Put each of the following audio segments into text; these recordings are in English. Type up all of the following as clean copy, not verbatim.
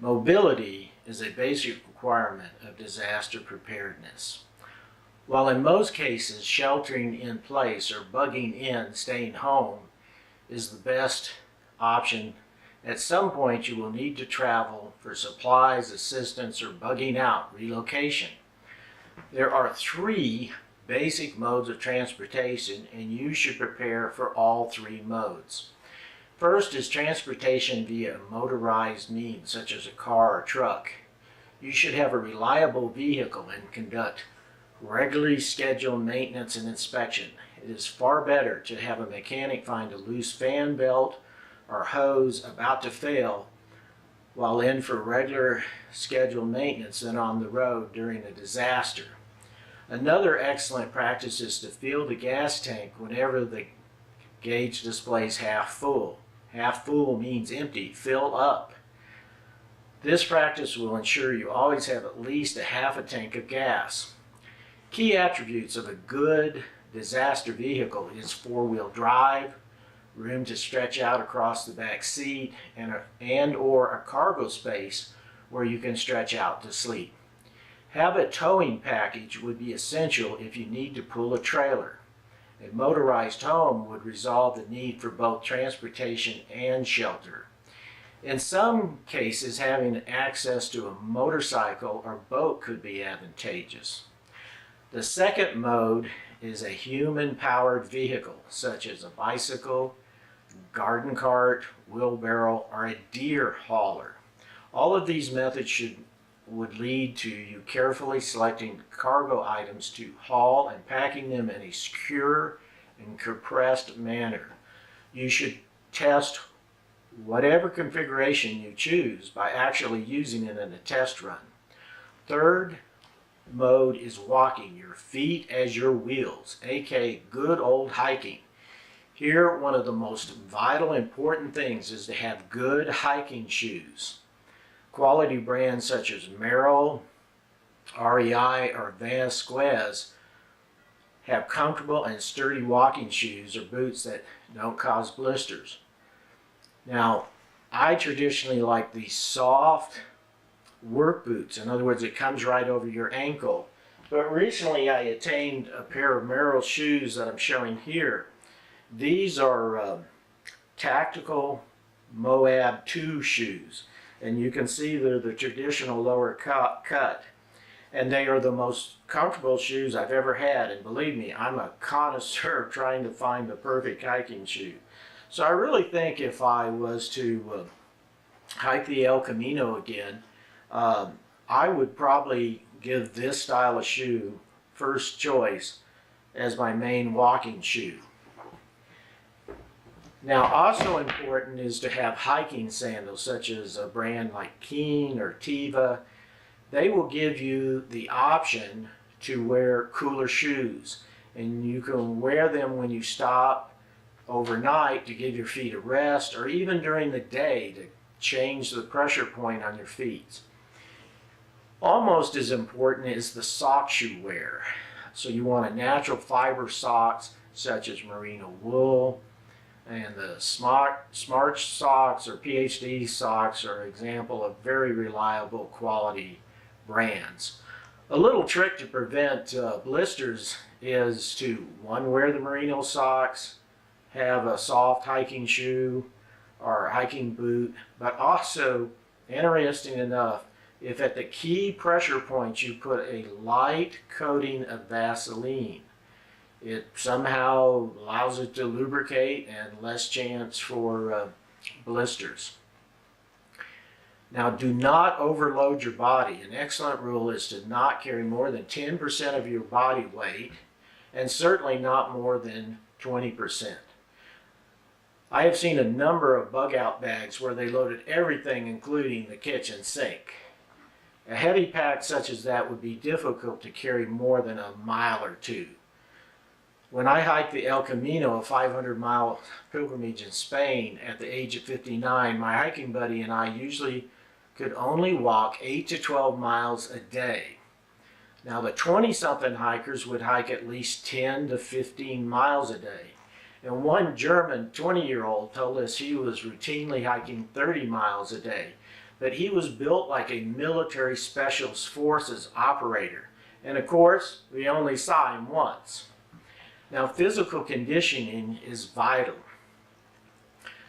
Mobility is a basic requirement of disaster preparedness. While in most cases sheltering in place or bugging in, staying home, is the best option, at some point you will need to travel for supplies, assistance, or bugging out, relocation. There are three basic modes of transportation, and you should prepare for all three modes. First is transportation via a motorized means, such as a car or truck. You should have a reliable vehicle and conduct regularly scheduled maintenance and inspection. It is far better to have a mechanic find a loose fan belt or hose about to fail while in for regular scheduled maintenance than on the road during a disaster. Another excellent practice is to fill the gas tank whenever the gauge displays half full. Half full means empty. Fill up. This practice will ensure you always have at least a half a tank of gas. Key attributes of a good disaster vehicle is four-wheel drive, room to stretch out across the back seat, and or a cargo space where you can stretch out to sleep. Have a towing package would be essential if you need to pull a trailer. A motorized home would resolve the need for both transportation and shelter. In some cases, having access to a motorcycle or boat could be advantageous. The second mode is a human-powered vehicle, such as a bicycle, garden cart, wheelbarrow, or a deer hauler. All of these methods would lead to you carefully selecting cargo items to haul and packing them in a secure and compressed manner. You should test whatever configuration you choose by actually using it in a test run. Third mode is walking, your feet as your wheels, aka good old hiking. Here, one of the most vital important things is to have good hiking shoes. Quality brands such as Merrell, REI, or Vasquez have comfortable and sturdy walking shoes or boots that don't cause blisters. Now, I traditionally like these soft work boots. In other words, it comes right over your ankle. But recently I attained a pair of Merrell shoes that I'm showing here. These are tactical Moab 2 shoes. And you can see they're the traditional lower cut. And they are the most comfortable shoes I've ever had. And believe me, I'm a connoisseur trying to find the perfect hiking shoe. So I really think if I was to hike the El Camino again, I would probably give this style of shoe first choice as my main walking shoe. Now, also important is to have hiking sandals, such as a brand like Keen or Teva. They will give you the option to wear cooler shoes, and you can wear them when you stop overnight to give your feet a rest, or even during the day to change the pressure point on your feet. Almost as important is the socks you wear. So you want a natural fiber socks such as merino wool, and the Smart socks or PhD socks are an example of very reliable quality brands. A little trick to prevent blisters is to, one, wear the merino socks, have a soft hiking shoe or hiking boot, but also, interesting enough, if at the key pressure points you put a light coating of Vaseline, it somehow allows it to lubricate and less chance for blisters. Now, do not overload your body. An excellent rule is to not carry more than 10% of your body weight, and certainly not more than 20%. I have seen a number of bug-out bags where they loaded everything, including the kitchen sink. A heavy pack such as that would be difficult to carry more than a mile or two. When I hiked the El Camino, a 500-mile pilgrimage in Spain, at the age of 59, my hiking buddy and I usually could only walk 8 to 12 miles a day. Now, the 20-something hikers would hike at least 10 to 15 miles a day. And one German 20-year-old told us he was routinely hiking 30 miles a day. but he was built like a military special forces operator. And of course, we only saw him once. Now, physical conditioning is vital.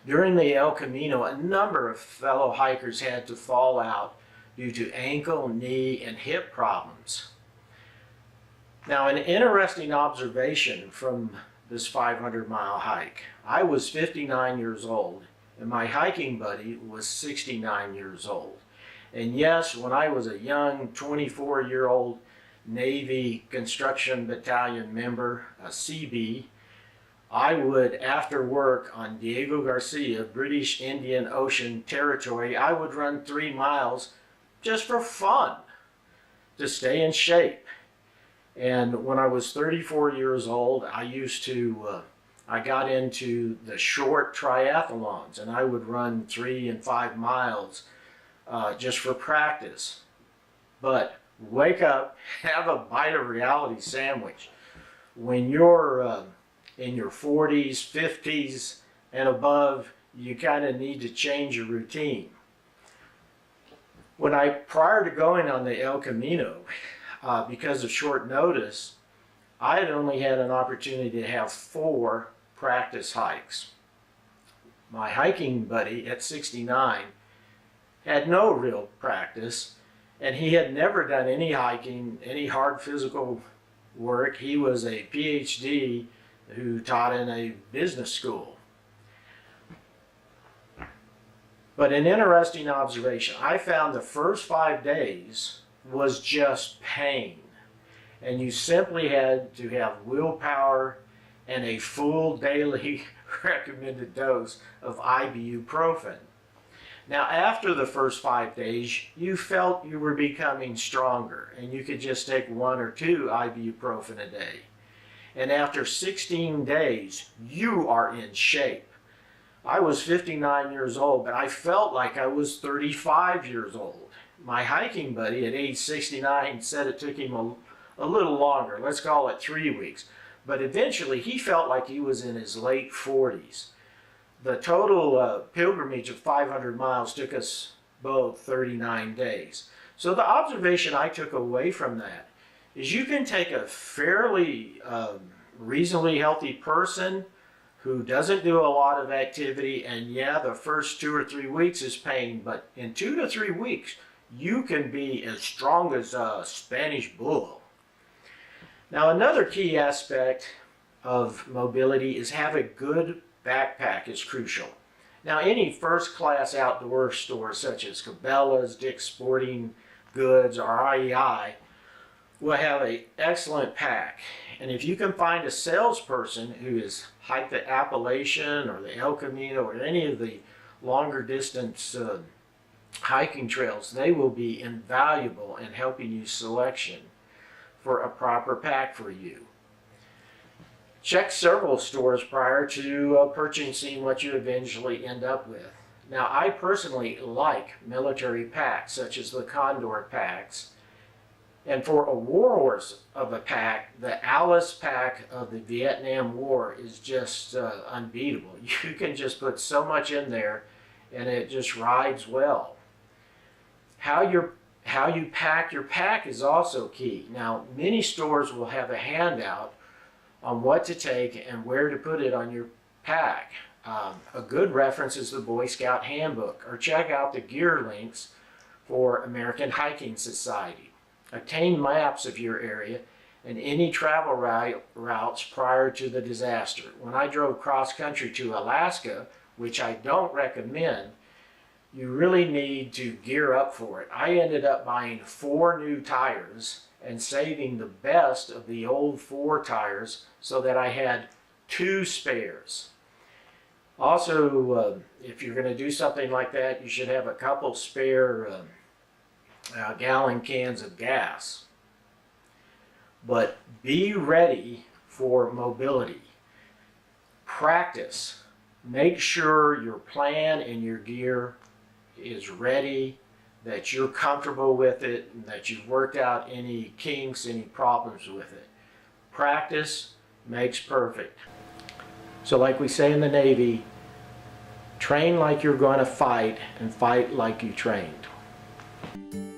During the El Camino, a number of fellow hikers had to fall out due to ankle, knee, and hip problems. Now, an interesting observation from this 500-mile hike. I was 59 years old, and my hiking buddy was 69 years old. And yes, when I was a young 24-year-old Navy Construction Battalion member, a CB, I would, after work on Diego Garcia, British Indian Ocean Territory, I would run 3 miles just for fun, to stay in shape. And when I was 34 years old, I got into the short triathlons, and I would run 3 and 5 miles just for practice. But wake up, have a bite of reality sandwich. When you're in your 40s, 50s, and above, you kind of need to change your routine. Prior to going on the El Camino, because of short notice, I had only had an opportunity to have 4 practice hikes. My hiking buddy at 69 had no real practice, and he had never done any hiking, any hard physical work. He was a PhD who taught in a business school. But an interesting observation, I found the first 5 days was just pain. And you simply had to have willpower and a full daily recommended dose of ibuprofen. Now, after the first 5 days, you felt you were becoming stronger, and you could just take 1 or 2 ibuprofen a day. And after 16 days, you are in shape. I was 59 years old, but I felt like I was 35 years old. My hiking buddy at age 69 said it took him a little longer, let's call it 3 weeks. But eventually he felt like he was in his late 40s. The total pilgrimage of 500 miles took us both 39 days. So the observation I took away from that is you can take a fairly reasonably healthy person who doesn't do a lot of activity, and yeah, the first 2 or 3 weeks is pain, but in 2 to 3 weeks, you can be as strong as a Spanish bull. Now, another key aspect of mobility is have a good backpack is crucial. Now, any first-class outdoor store such as Cabela's, Dick's Sporting Goods, or REI will have an excellent pack. And if you can find a salesperson who has hiked the Appalachian or the El Camino or any of the longer distance hiking trails, they will be invaluable in helping you selection for a proper pack for you. Check several stores prior to purchasing what you eventually end up with. Now, I personally like military packs such as the Condor packs. And for a warhorse of a pack, the Alice pack of the Vietnam War is just unbeatable. You can just put so much in there and it just rides well. How you pack your pack is also key. Now, many stores will have a handout on what to take and where to put it on your pack. A good reference is the Boy Scout Handbook, or check out the gear links for American Hiking Society. Obtain maps of your area and any travel routes prior to the disaster. When I drove cross-country to Alaska, which I don't recommend, you really need to gear up for it. I ended up buying 4 new tires and saving the best of the old 4 tires so that I had 2 spares. Also, if you're going to do something like that, you should have a couple spare gallon cans of gas. But be ready for mobility. Practice. Make sure your plan and your gear is ready, that you're comfortable with it, and that you've worked out any kinks, any problems with it. Practice makes perfect. So like we say in the Navy, train like you're going to fight and fight like you trained. you.